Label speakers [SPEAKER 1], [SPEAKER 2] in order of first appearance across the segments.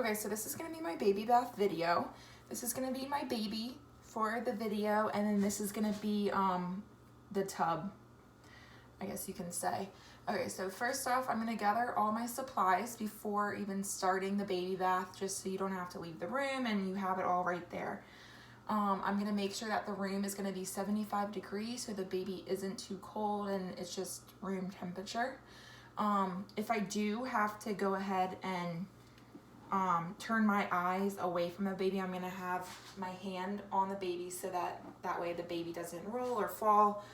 [SPEAKER 1] Okay, so this is gonna be my baby bath video. This is gonna be my baby for the video, and then this is gonna be the tub, I guess you can say. Okay, so first off, I'm gonna gather all my supplies before even starting the baby bath, just so you don't have to leave the room and you have it all right there. I'm gonna make sure that the room is gonna be 75 degrees so the baby isn't too cold and it's just room temperature. If I do have to go ahead and turn my eyes away from the baby, I'm gonna have my hand on the baby so that way the baby doesn't roll or fall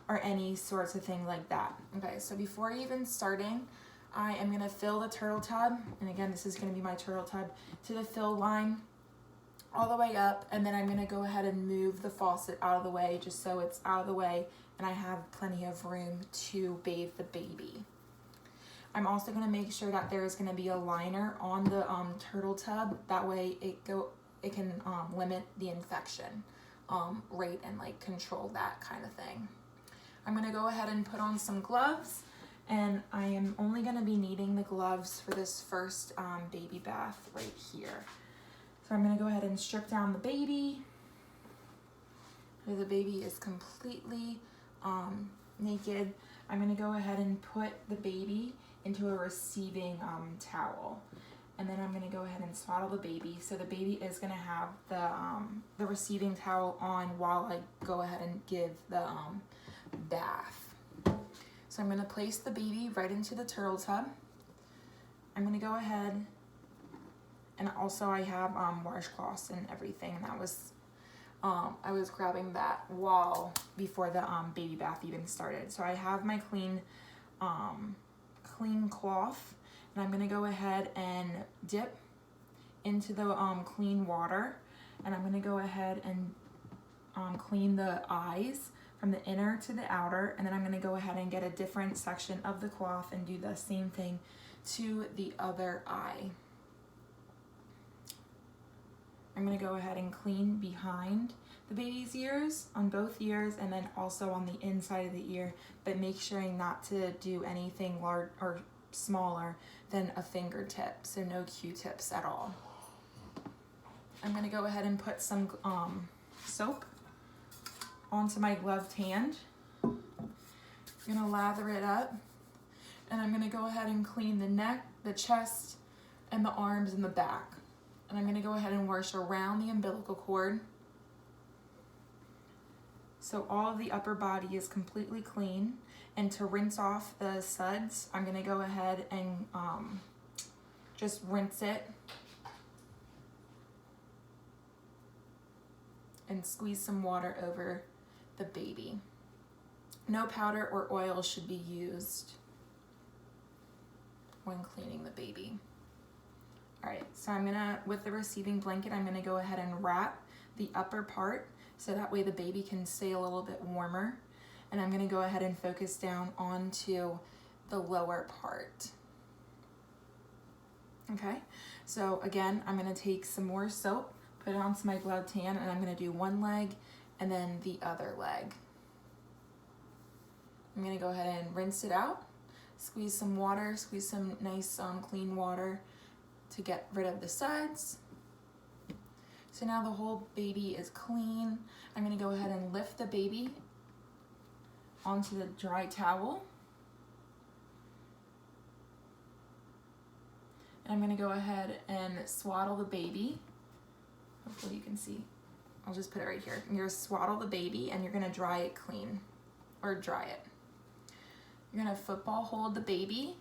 [SPEAKER 1] or any sorts of thing like that. Okay, so before even starting, I am gonna fill the turtle tub, and again, this is gonna be my turtle tub, to the fill line all the way up, and then I'm gonna go ahead and move the faucet out of the way just so it's out of the way and I have plenty of room to bathe the baby. I'm also gonna make sure that there is gonna be a liner on the turtle tub. That way it can limit the infection rate and like control that kind of thing. I'm gonna go ahead and put on some gloves, and I am only gonna be needing the gloves for this first baby bath right here. So I'm gonna go ahead and strip down the baby. The baby is completely naked. I'm gonna go ahead and put the baby into a receiving towel. And then I'm gonna go ahead and swaddle the baby. So the baby is gonna have the receiving towel on while I go ahead and give the bath. So I'm gonna place the baby right into the turtle tub. I'm gonna go ahead, and also I have washcloths and everything, and that was I was grabbing that before the baby bath even started. So I have my clean cloth, and I'm gonna go ahead and dip into the clean water, and I'm gonna go ahead and clean the eyes from the inner to the outer, and then I'm gonna go ahead and get a different section of the cloth and do the same thing to the other eye. I'm gonna go ahead and clean behind the baby's ears, on both ears, and then also on the inside of the ear, but make sure not to do anything large or smaller than a fingertip, so no Q-tips at all. I'm gonna go ahead and put some soap onto my gloved hand. I'm gonna lather it up, and I'm gonna go ahead and clean the neck, the chest, and the arms and the back. And I'm gonna go ahead and wash around the umbilical cord. So all of the upper body is completely clean. And to rinse off the suds, I'm gonna go ahead and just rinse it and squeeze some water over the baby. No powder or oil should be used when cleaning the baby. All right, so with the receiving blanket, I'm gonna go ahead and wrap the upper part so that way the baby can stay a little bit warmer. And I'm gonna go ahead and focus down onto the lower part. Okay, so again, I'm gonna take some more soap, put it onto my gloved hand, and I'm gonna do one leg and then the other leg. I'm gonna go ahead and rinse it out, squeeze some water, squeeze some nice clean water to get rid of the suds. So now the whole baby is clean. I'm gonna go ahead and lift the baby onto the dry towel. And I'm gonna go ahead and swaddle the baby. Hopefully you can see. I'll just put it right here. You're gonna swaddle the baby and you're gonna dry it clean, or dry it. You're gonna football hold the baby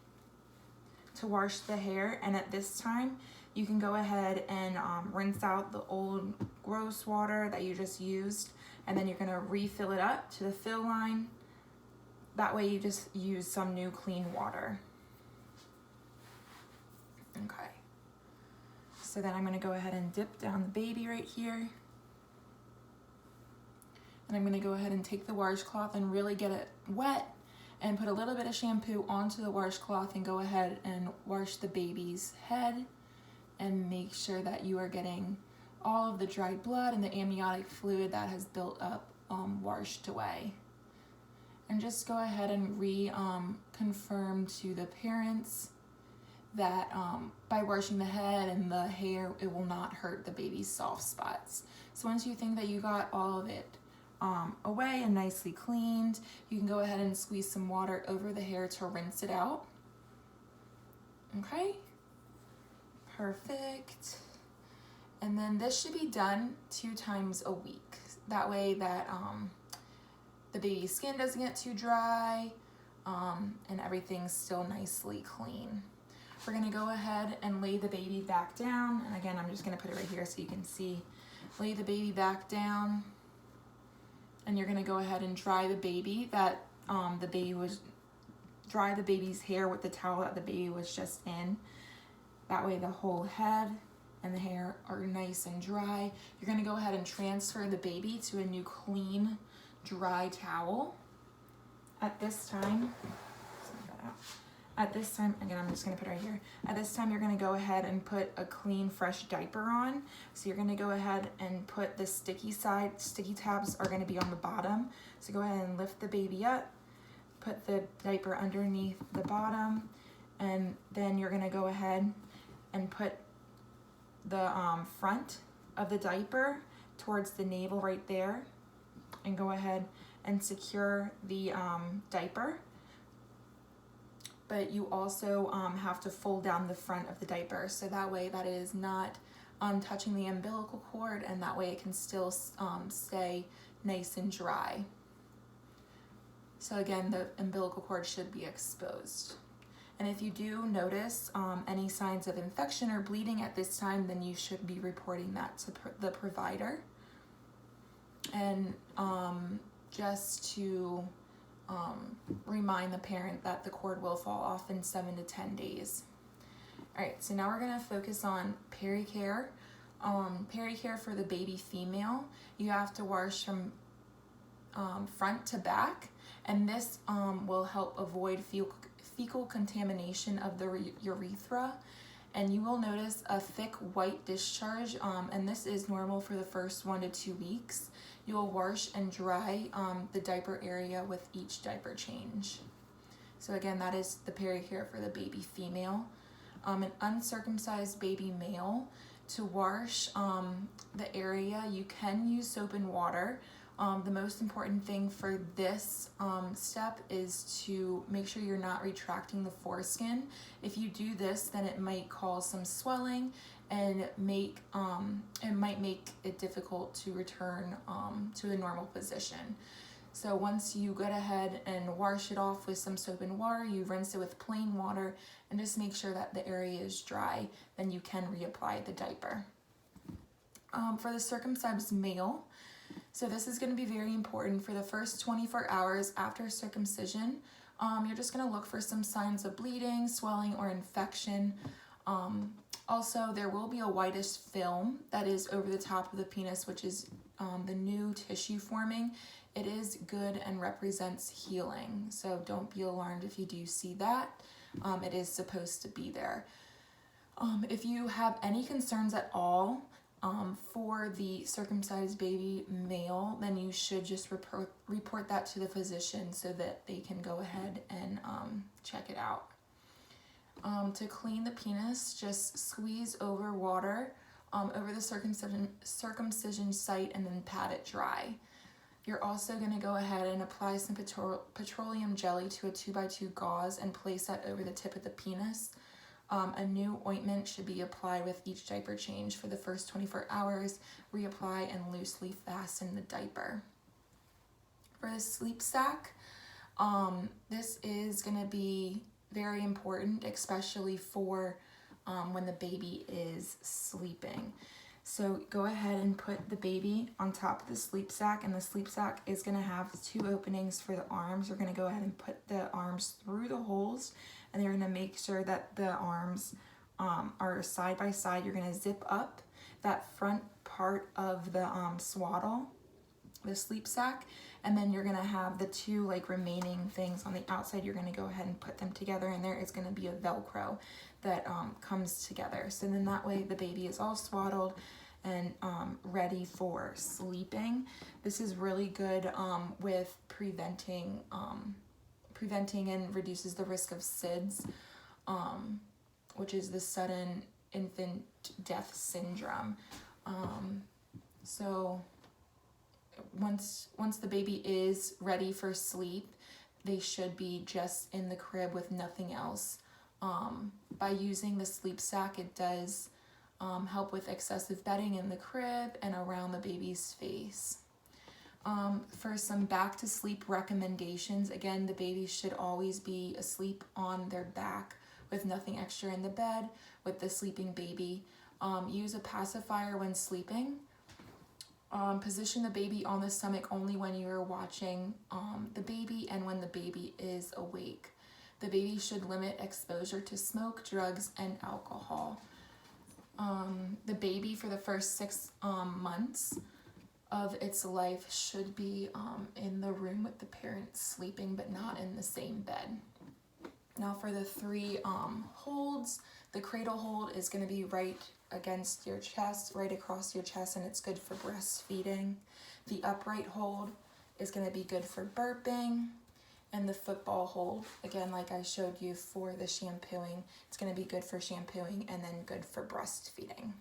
[SPEAKER 1] to wash the hair, and at this time you can go ahead and rinse out the old gross water that you just used, and then you're gonna refill it up to the fill line. That way you just use some new clean water. Okay, so then I'm gonna go ahead and dip down the baby right here, and I'm gonna go ahead and take the washcloth and really get it wet and put a little bit of shampoo onto the washcloth and go ahead and wash the baby's head and make sure that you are getting all of the dried blood and the amniotic fluid that has built up washed away. And just go ahead and confirm to the parents that by washing the head and the hair, it will not hurt the baby's soft spots. So once you think that you got all of it away and nicely cleaned, you can go ahead and squeeze some water over the hair to rinse it out. Okay, perfect. And then this should be done 2 times a week. That way that the baby's skin doesn't get too dry and everything's still nicely clean. We're gonna go ahead and lay the baby back down. And again, I'm just gonna put it right here so you can see. Lay the baby back down. And you're gonna go ahead and dry the baby dry the baby's hair with the towel that the baby was just in. That way the whole head and the hair are nice and dry. You're gonna go ahead and transfer the baby to a new clean, dry towel. At this time, again, I'm just gonna put it right here. At this time, you're gonna go ahead and put a clean, fresh diaper on. So you're gonna go ahead and put the sticky tabs are gonna be on the bottom. So go ahead and lift the baby up, put the diaper underneath the bottom, and then you're gonna go ahead and put the front of the diaper towards the navel right there, and go ahead and secure the diaper. But you also have to fold down the front of the diaper so that way that it is not touching the umbilical cord, and that way it can still stay nice and dry. So again, the umbilical cord should be exposed. And if you do notice any signs of infection or bleeding at this time, then you should be reporting that to the provider. And just to remind the parent that the cord will fall off in 7 to 10 days. All right, so now we're gonna focus on pericare. Pericare for the baby female, you have to wash from front to back, and this will help avoid fecal contamination of the urethra. And you will notice a thick white discharge, and this is normal for the first 1 to 2 weeks. You will wash and dry the diaper area with each diaper change. So again, that is the pericare for the baby female. An uncircumcised baby male, to wash the area, you can use soap and water. The most important thing for this step is to make sure you're not retracting the foreskin. If you do this, then it might cause some swelling and it might make it difficult to return to a normal position. So once you go ahead and wash it off with some soap and water, you rinse it with plain water and just make sure that the area is dry, then you can reapply the diaper. For the circumcised male, so this is going to be very important for the first 24 hours after circumcision. You're just going to look for some signs of bleeding, swelling, or infection. Also, there will be a whitish film that is over the top of the penis, which is the new tissue forming. It is good and represents healing, so don't be alarmed if you do see that. It is supposed to be there. If you have any concerns at all for the circumcised baby male, then you should just report that to the physician so that they can go ahead and check it out. To clean the penis, just squeeze over water over the circumcision site and then pat it dry. You're also going to go ahead and apply some petroleum jelly to a 2x2 gauze and place that over the tip of the penis. A new ointment should be applied with each diaper change for the first 24 hours. Reapply and loosely fasten the diaper. For the sleep sack, this is going to be very important, especially for when the baby is sleeping. So go ahead and put the baby on top of the sleep sack, and the sleep sack is going to have 2 openings for the arms. We're going to go ahead and put the arms through the holes, and you're going to make sure that the arms are side by side. You're going to zip up that front part of the swaddle, the sleep sack, and then you're going to have the 2 remaining things on the outside. You're going to go ahead and put them together, and there is going to be a Velcro that comes together. So then that way the baby is all swaddled and ready for sleeping. This is really good with preventing and reduces the risk of SIDS which is the sudden infant death syndrome. So once the baby is ready for sleep, they should be just in the crib with nothing else. By using the sleep sack, it does help with excessive bedding in the crib and around the baby's face. For some back to sleep recommendations, again, the baby should always be asleep on their back with nothing extra in the bed with the sleeping baby. Use a pacifier when sleeping. Position the baby on the stomach only when you are watching the baby and when the baby is awake. The baby should limit exposure to smoke, drugs, and alcohol. The baby for the first 6 months of its life should be in the room with the parents sleeping, but not in the same bed. Now for the 3 holds, the cradle hold is going to be right against your chest, right across your chest, and it's good for breastfeeding. The upright hold is going to be good for burping. And the football hold, again, like I showed you for the shampooing, it's going to be good for shampooing and then good for breastfeeding.